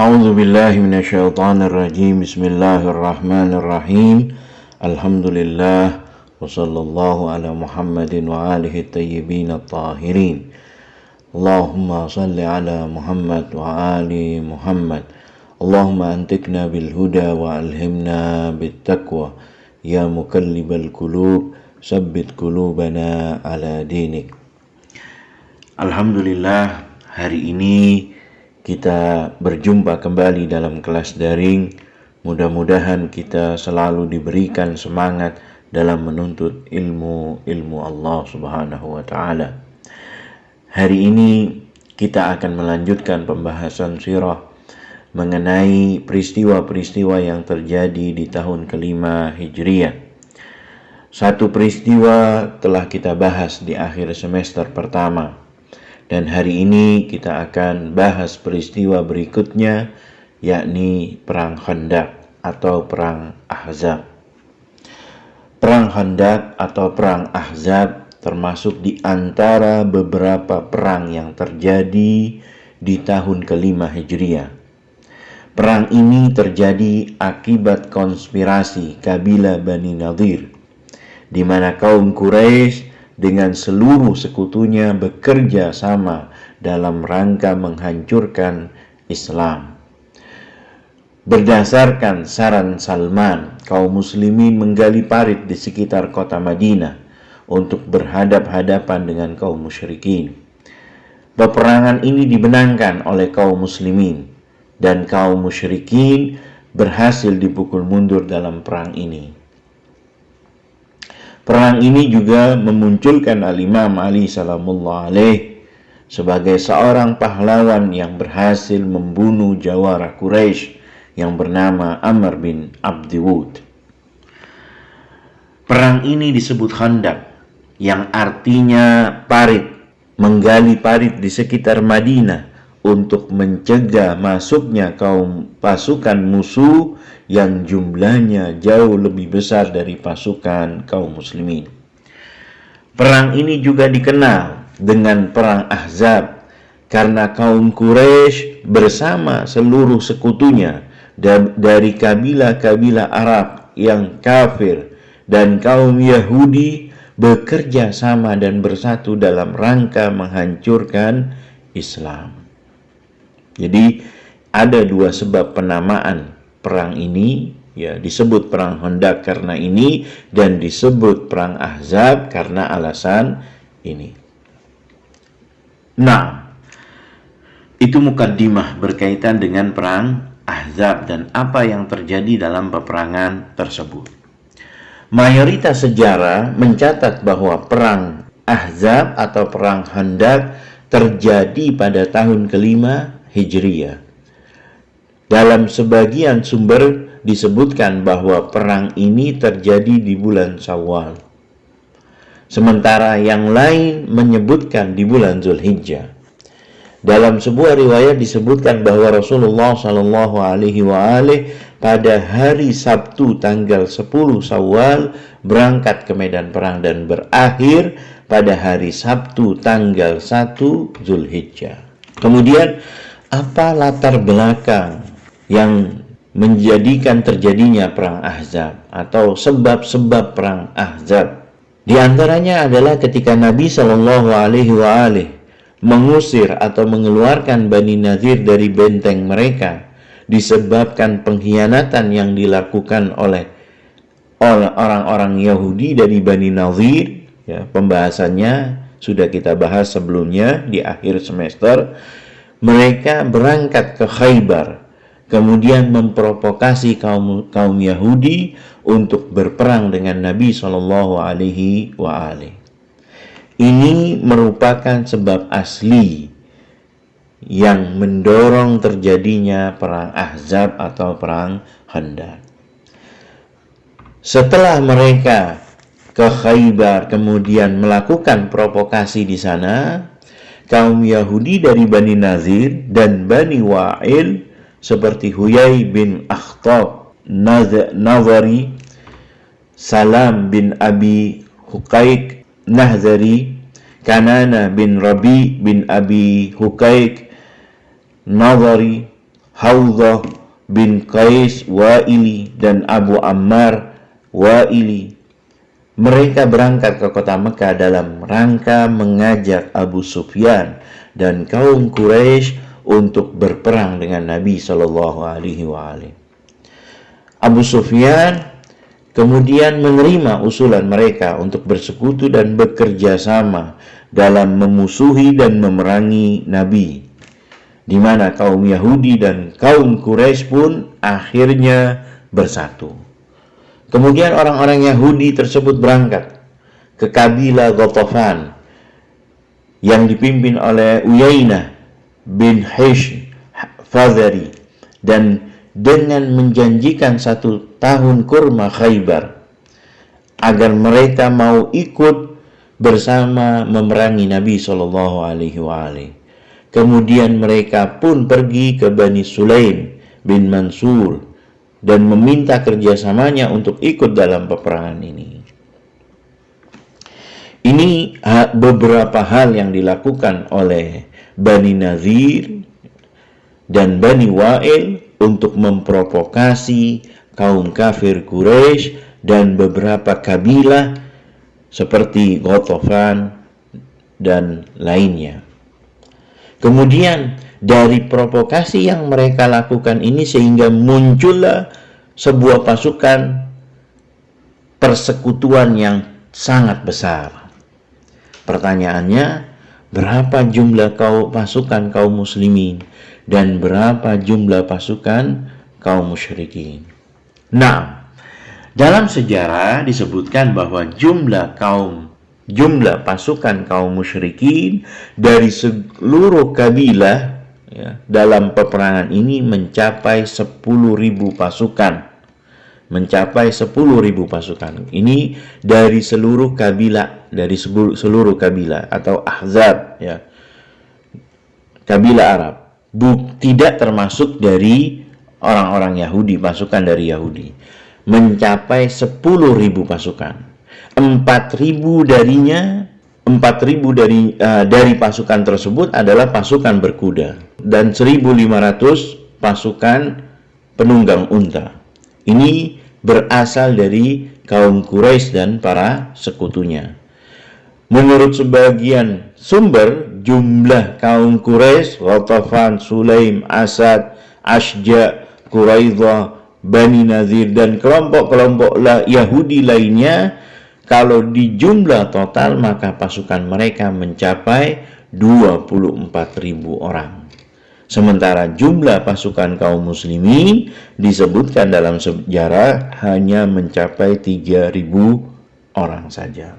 A'udzu billahi minasyaitonir rajim. Bismillahirrahmanirrahim. Alhamdulillah wa sallallahu ala Muhammadin wa alihi thayyibin at-tahirin. Allahumma salli ala Muhammad wa ali Muhammad. Allahumma antikna bil huda wa alhimna bit taqwa. Ya mukallibal qulub, sabbit qulubana ala dinik. Alhamdulillah, hari ini kita berjumpa kembali dalam kelas daring. Mudah-mudahan kita selalu diberikan semangat dalam menuntut ilmu Allah Subhanahu wa Ta'ala. Hari ini kita akan melanjutkan pembahasan sirah mengenai peristiwa-peristiwa yang terjadi di tahun kelima Hijriah. Satu peristiwa telah kita bahas di akhir semester pertama. Dan hari ini kita akan bahas peristiwa berikutnya, yakni Perang Khandaq atau Perang Ahzab. Perang Khandaq atau Perang Ahzab termasuk di antara beberapa perang yang terjadi di tahun kelima Hijriah. Perang ini terjadi akibat konspirasi kabilah Bani Nadhir, di mana kaum Quraisy dengan seluruh sekutunya bekerja sama dalam rangka menghancurkan Islam. Berdasarkan saran Salman, kaum muslimin menggali parit di sekitar kota Madinah untuk berhadap-hadapan dengan kaum musyrikin. Peperangan ini dimenangkan oleh kaum muslimin dan kaum musyrikin berhasil dipukul mundur dalam perang ini. Perang ini juga memunculkan Al-Imam Ali salamullah alaih sebagai seorang pahlawan yang berhasil membunuh jawara Quraisy yang bernama Amr bin Abdi Wud. Perang ini disebut Khandaq, yang artinya parit, menggali parit di sekitar Madinah untuk mencegah masuknya kaum pasukan musuh yang jumlahnya jauh lebih besar dari pasukan kaum muslimin. Perang ini juga dikenal dengan Perang Ahzab karena kaum Quraisy bersama seluruh sekutunya dari kabilah-kabilah Arab yang kafir dan kaum Yahudi bekerja sama dan bersatu dalam rangka menghancurkan Islam. Jadi ada dua sebab penamaan perang ini, ya, disebut Perang Khandaq karena ini dan disebut Perang Ahzab karena alasan ini. Nah, itu mukaddimah berkaitan dengan Perang Ahzab dan apa yang terjadi dalam peperangan tersebut. Mayoritas sejarah mencatat bahwa Perang Ahzab atau Perang Khandaq terjadi pada tahun kelima Hijriah. Dalam sebagian sumber disebutkan bahwa perang ini terjadi di bulan Syawal. Sementara yang lain menyebutkan di bulan Zulhijjah. Dalam sebuah riwayat disebutkan bahwa Rasulullah Shallallahu Alaihi Wasallam pada hari Sabtu tanggal 10 Syawal berangkat ke medan perang dan berakhir pada hari Sabtu tanggal 1 Zulhijjah. Kemudian apa latar belakang yang menjadikan terjadinya Perang Ahzab atau sebab-sebab Perang Ahzab? Di antaranya adalah ketika Nabi Shallallahu Alaihi Wasallam mengusir atau mengeluarkan Bani Nadhir dari benteng mereka disebabkan pengkhianatan yang dilakukan oleh orang-orang Yahudi dari Bani Nadhir. Ya, pembahasannya sudah kita bahas sebelumnya di akhir semester. Mereka berangkat ke Khaybar, kemudian memprovokasi kaum Yahudi untuk berperang dengan Nabi Shallallahu Alaihi Wasallam. Ini merupakan sebab asli yang mendorong terjadinya Perang Ahzab atau Perang Khandaq. Setelah mereka ke Khaybar kemudian melakukan provokasi di sana, kaum Yahudi dari Bani Nadhir dan Bani Wa'il seperti Huyai bin Akhtab Nazari, Salam bin Abi Huqaiq Nahzari, Kanana bin Rabi bin Abi Huqaiq Nazari, Hawdhah bin Qais Wa'ili dan Abu Ammar Wa'ili. Mereka berangkat ke kota Mekah dalam rangka mengajak Abu Sufyan dan kaum Quraisy untuk berperang dengan Nabi Shallallahu Alaihi Wasallam. Abu Sufyan kemudian menerima usulan mereka untuk bersekutu dan bekerja sama dalam memusuhi dan memerangi Nabi, di mana kaum Yahudi dan kaum Quraisy pun akhirnya bersatu. Kemudian orang-orang Yahudi tersebut berangkat ke kabilah Ghatafan yang dipimpin oleh Uyainah bin Hisn Fazari, dan dengan menjanjikan 1 tahun kurma Khaybar agar mereka mau ikut bersama memerangi Nabi Shallallahu Alaihi Wasallam. Kemudian mereka pun pergi ke Bani Sulaim bin Mansur dan meminta kerjasamanya untuk ikut dalam peperangan ini. Ini beberapa hal yang dilakukan oleh Bani Nazir dan Bani Wa'il untuk memprovokasi kaum kafir Quraisy dan beberapa kabilah seperti Ghatafan dan lainnya. Kemudian dari provokasi yang mereka lakukan ini sehingga muncullah sebuah pasukan persekutuan yang sangat besar. Pertanyaannya, berapa jumlah pasukan kaum muslimin dan berapa jumlah pasukan kaum musyrikin? Nah, dalam sejarah disebutkan bahwa jumlah pasukan kaum musyrikin dari seluruh kabilah dalam peperangan ini mencapai 10.000 pasukan. Ini dari seluruh kabilah atau ahzab, kabilah Arab. Tidak termasuk dari orang-orang Yahudi, pasukan dari Yahudi. Mencapai 10.000 pasukan. 4.000 dari pasukan tersebut adalah pasukan berkuda dan 1.500 pasukan penunggang unta. Ini berasal dari kaum Quraisy dan para sekutunya. Menurut sebagian sumber, jumlah kaum Quraisy, Ghatafan, Sulaim, Asad, Ashja, Quraidah, Bani Nazir dan kelompok-kelompok Yahudi lainnya, kalau di jumlah total maka pasukan mereka mencapai 24.000 orang. Sementara jumlah pasukan kaum muslimin disebutkan dalam sejarah hanya mencapai 3.000 orang saja.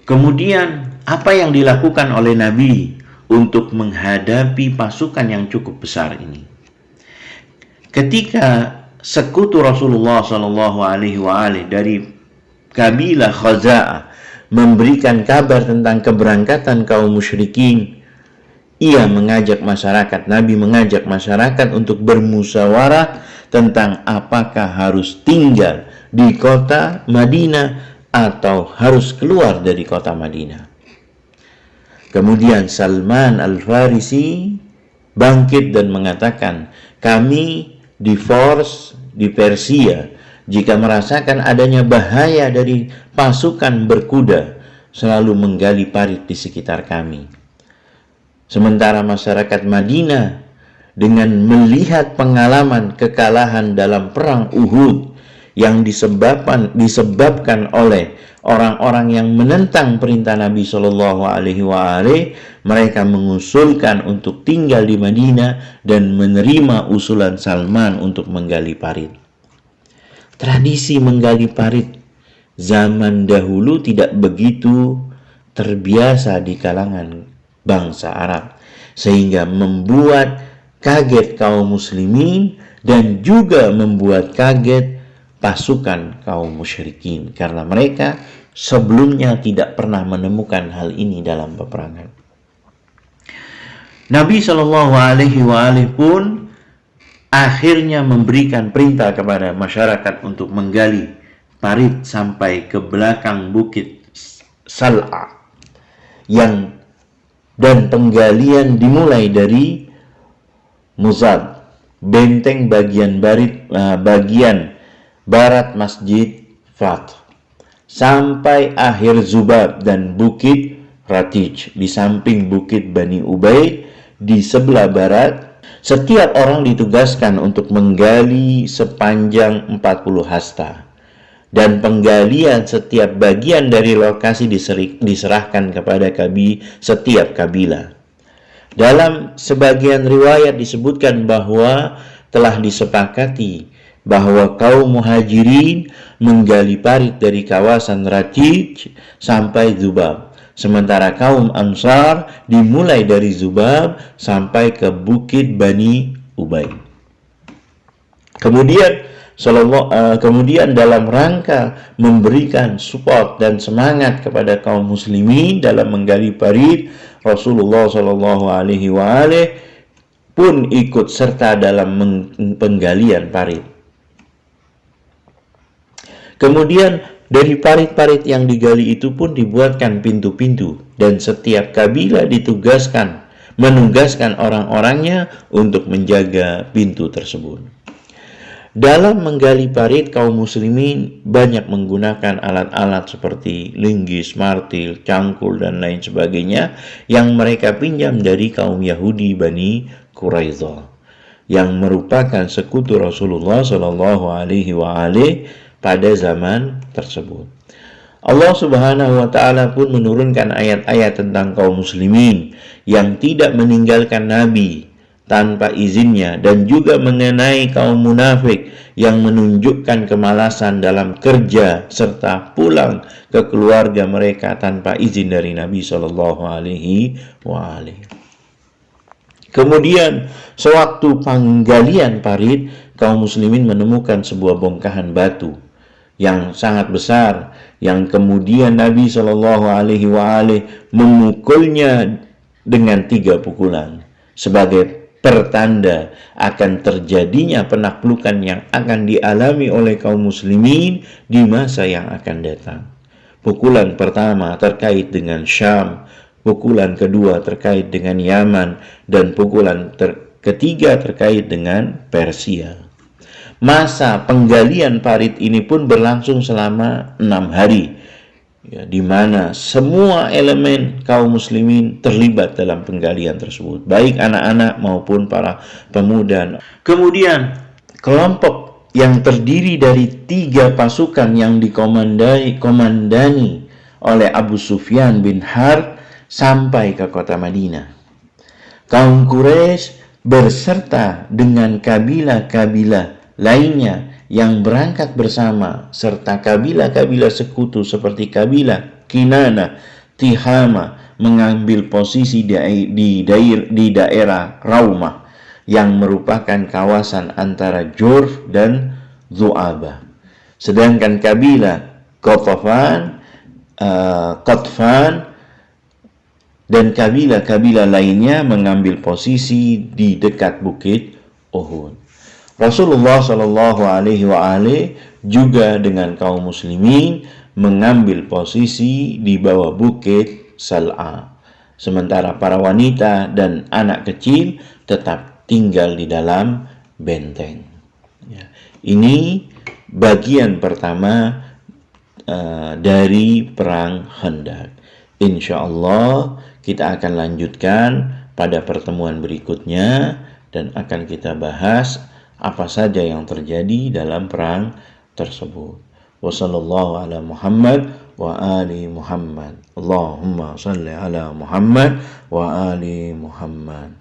Kemudian apa yang dilakukan oleh Nabi untuk menghadapi pasukan yang cukup besar ini? Ketika sekutu Rasulullah Shallallahu Alaihi Wasallam dari kabilah Khaza'ah memberikan kabar tentang keberangkatan kaum musyrikin, Nabi mengajak masyarakat untuk bermusyawarah tentang apakah harus tinggal di kota Madinah atau harus keluar dari kota Madinah. Kemudian Salman Al-Farisi bangkit dan mengatakan, kami di Fars, di Persia, jika merasakan adanya bahaya dari pasukan berkuda, selalu menggali parit di sekitar kami. Sementara masyarakat Madinah dengan melihat pengalaman kekalahan dalam perang Uhud yang disebabkan oleh orang-orang yang menentang perintah Nabi Shallallahu Alaihi Wasallam, mereka mengusulkan untuk tinggal di Madinah dan menerima usulan Salman untuk menggali parit. Tradisi menggali parit zaman dahulu tidak begitu terbiasa di kalangan bangsa Arab, sehingga membuat kaget kaum muslimin dan juga membuat kaget pasukan kaum musyrikin, karena mereka sebelumnya tidak pernah menemukan hal ini dalam peperangan. Nabi Shallallahu Alaihi Wasallam pun akhirnya memberikan perintah kepada masyarakat untuk menggali parit sampai ke belakang bukit Sal'a, dan penggalian dimulai dari Muzad, benteng bagian barat Masjid Fath, sampai akhir Zubab dan Bukit Ratij di samping Bukit Bani Ubaid di sebelah barat. Setiap orang ditugaskan untuk menggali sepanjang 40 hasta. Dan penggalian setiap bagian dari lokasi diserahkan kepada setiap kabilah. Dalam sebagian riwayat disebutkan bahwa telah disepakati bahwa kaum Muhajirin menggali parit dari kawasan Ratij sampai Zubab, sementara kaum Ansar dimulai dari Zubab sampai ke Bukit Bani Ubaid. Kemudian dalam rangka memberikan support dan semangat kepada kaum muslimin dalam menggali parit, Rasulullah Shallallahu Alaihi Wasallam pun ikut serta dalam penggalian parit. Kemudian dari parit-parit yang digali itu pun dibuatkan pintu-pintu, dan setiap kabilah menugaskan orang-orangnya untuk menjaga pintu tersebut. Dalam menggali parit, kaum muslimin banyak menggunakan alat-alat seperti linggis, martil, cangkul, dan lain sebagainya yang mereka pinjam dari kaum Yahudi Bani Quraidah, yang merupakan sekutu Rasulullah Shallallahu Alaihi Wasallam pada zaman tersebut. Allah Subhanahu wa Ta'ala pun menurunkan ayat-ayat tentang kaum muslimin yang tidak meninggalkan Nabi tanpa izinnya, dan juga mengenai kaum munafik yang menunjukkan kemalasan dalam kerja serta pulang ke keluarga mereka tanpa izin dari Nabi Shallallahu Alaihi Wasallam. Kemudian sewaktu penggalian parit, kaum muslimin menemukan sebuah bongkahan batu yang sangat besar, yang kemudian Nabi Shallallahu Alaihi Wasallam memukulnya dengan 3 pukulan sebagai pertanda akan terjadinya penaklukan yang akan dialami oleh kaum muslimin di masa yang akan datang. Pukulan pertama terkait dengan Syam, pukulan kedua terkait dengan Yaman, dan pukulan ketiga terkait dengan Persia. Masa penggalian parit ini pun berlangsung selama 6 hari, di mana semua elemen kaum muslimin terlibat dalam penggalian tersebut, baik anak-anak maupun para pemuda. Kemudian kelompok yang terdiri dari 3 pasukan yang dikomandani oleh Abu Sufyan bin Harb sampai ke kota Madinah. Kaum Quraisy berserta dengan kabilah-kabilah lainnya yang berangkat bersama, serta kabilah-kabilah sekutu seperti kabilah Kinana, Tihama, mengambil posisi di daerah Raumah yang merupakan kawasan antara Jurf dan Zu'abah. Sedangkan kabilah Qatfan dan kabilah-kabilah lainnya mengambil posisi di dekat bukit Uhud. Rasulullah Shallallahu Alaihi Wasallam juga dengan kaum muslimin mengambil posisi di bawah bukit Sal'a, sementara para wanita dan anak kecil tetap tinggal di dalam benteng. Ini bagian pertama dari perang Khandaq. Insya Allah kita akan lanjutkan pada pertemuan berikutnya dan akan kita bahas apa saja yang terjadi dalam perang tersebut. Wassallallahu ala Muhammad wa ali Muhammad. Allahumma salli ala Muhammad wa ali Muhammad.